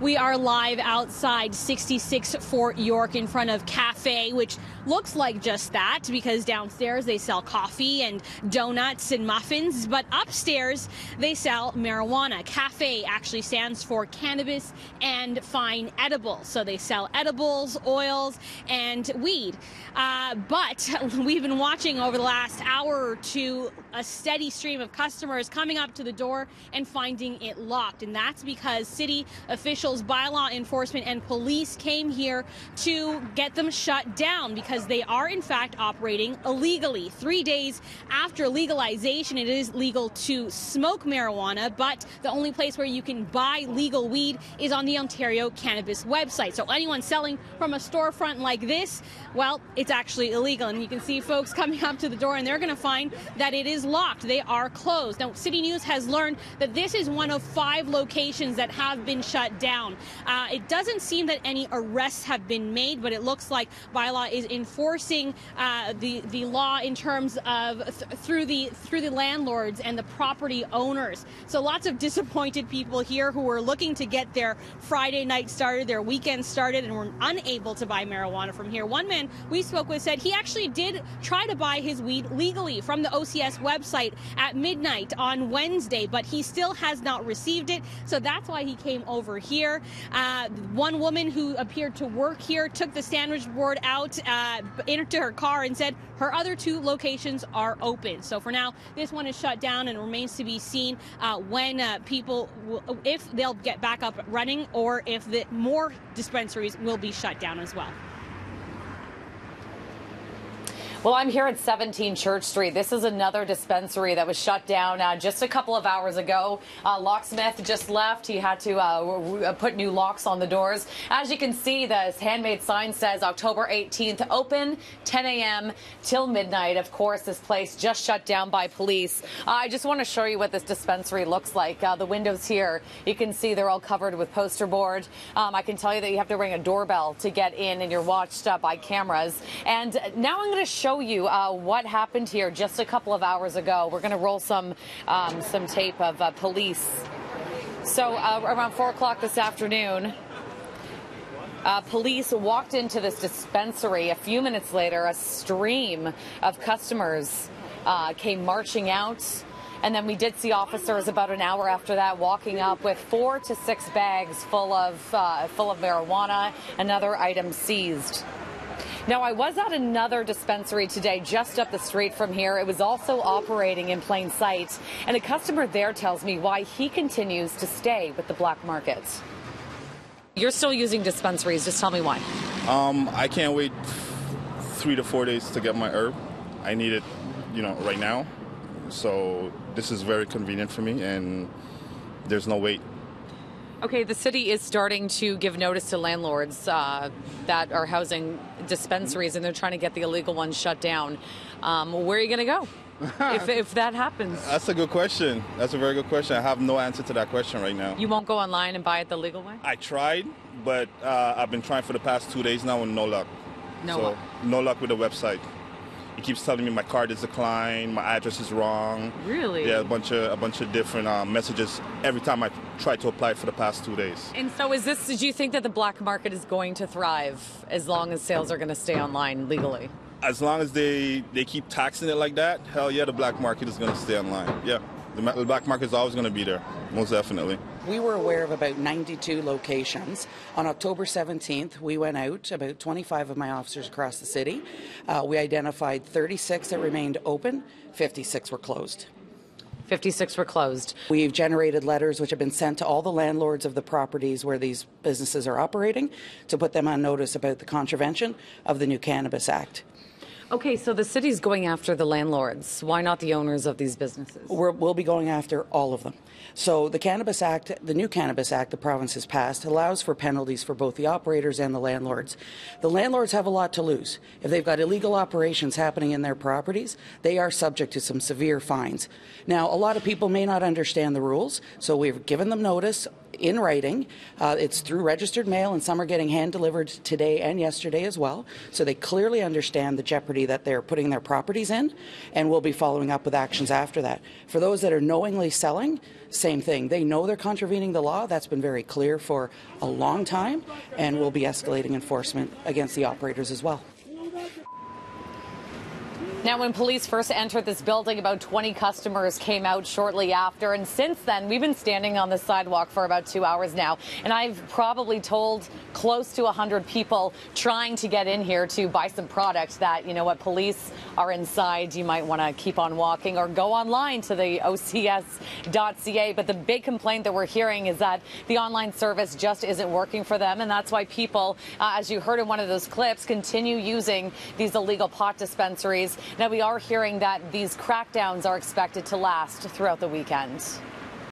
We are live outside 66 Fort York in front of Cafe, which looks like just that because downstairs they sell coffee and donuts and muffins, but upstairs they sell marijuana. Cafe actually stands for cannabis and fine edibles. So they sell edibles, oils, and weed. But we've been watching over the last hour or two a steady stream of customers coming up to the door and finding it locked. And that's because city officials, bylaw enforcement, and police came here to get them shut down because they are, in fact, operating illegally. 3 days after legalization, it is legal to smoke marijuana, but the only place where you can buy legal weed is on the Ontario Cannabis website. So anyone selling from a storefront like this, well, it's actually illegal. And you can see folks coming up to the door and they're going to find that it is locked. They are closed. Now, City News has learned that this is one of 5 locations that have been shut down. It doesn't seem that any arrests have been made, but it looks like bylaw is enforcing the law in terms of through the landlords and the property owners. So lots of disappointed people here who were looking to get their Friday night started, their weekend started, and were unable to buy marijuana from here. One man we spoke with said he actually did try to buy his weed legally from the OCS website at midnight on Wednesday, but he still has not received it. So that's why he came over here. One woman who appeared to work here took the sandwich board out into her car and said her other 2 locations are open. So for now, this one is shut down, and it remains to be seen when people, if they'll get back up running or if more dispensaries will be shut down as well. Well, I'm here at 17 Church Street. This is another dispensary that was shut down just a couple of hours ago. Locksmith just left. He had to put new locks on the doors. As you can see, the handmade sign says October 18th, open 10 a.m. till midnight. Of course, this place just shut down by police. I just want to show you what this dispensary looks like. The windows here, you can see they're all covered with poster board. I can tell you that you have to ring a doorbell to get in, and you're watched by cameras. And now I'm going to show you what happened here just a couple of hours ago. We're going to roll some tape of police. So around 4 o'clock this afternoon, police walked into this dispensary. A few minutes later, a stream of customers came marching out. And then we did see officers about an hour after that walking up with 4 to 6 bags full of marijuana and other items seized. Now, I was at another dispensary today just up the street from here. It was also operating in plain sight. And a customer there tells me why he continues to stay with the black market. You're still using dispensaries. Just tell me why. I can't wait 3 to 4 days to get my herb. I need it, right now. So this is very convenient for me, and there's no wait. Okay, the city is starting to give notice to landlords that are housing dispensaries, and they're trying to get the illegal ones shut down. Where are you going to go if that happens? That's a good question. That's a very good question. I have no answer to that question right now. You won't go online and buy it the legal way? I tried, but I've been trying for the past 2 days now with no luck. No luck with the website. It keeps telling me my card is declined, my address is wrong. Really? Yeah, a bunch of different messages every time I try to apply for the past 2 days. And so do you think that the black market is going to thrive as long as sales are going to stay online legally? As long as they keep taxing it like that, hell yeah, the black market is going to stay online. Yeah, the black market is always going to be there, most definitely. We were aware of about 92 locations. On October 17th, we went out, about 25 of my officers across the city. We identified 36 that remained open, 56 were closed. 56 were closed. We've generated letters which have been sent to all the landlords of the properties where these businesses are operating to put them on notice about the contravention of the new Cannabis Act. Okay, so the city's going after the landlords. Why not the owners of these businesses? We'll be going after all of them. So the Cannabis Act, the new Cannabis Act the province has passed, allows for penalties for both the operators and the landlords. The landlords have a lot to lose. If they've got illegal operations happening in their properties, they are subject to some severe fines. Now, a lot of people may not understand the rules, so we've given them notice in writing. It's through registered mail, and some are getting hand-delivered today and yesterday as well, so they clearly understand the jeopardy custody that they're putting their properties in, and we'll be following up with actions after that. For those that are knowingly selling, same thing. They know they're contravening the law. That's been very clear for a long time, and we'll be escalating enforcement against the operators as well. Now, when police first entered this building, about 20 customers came out shortly after. And since then, we've been standing on the sidewalk for about 2 hours now. And I've probably told close to 100 people trying to get in here to buy some product that, you know what, police are inside. You might want to keep on walking or go online to the OCS.ca. But the big complaint that we're hearing is that the online service just isn't working for them. And that's why people, as you heard in one of those clips, continue using these illegal pot dispensaries. Now, we are hearing that these crackdowns are expected to last throughout the weekend.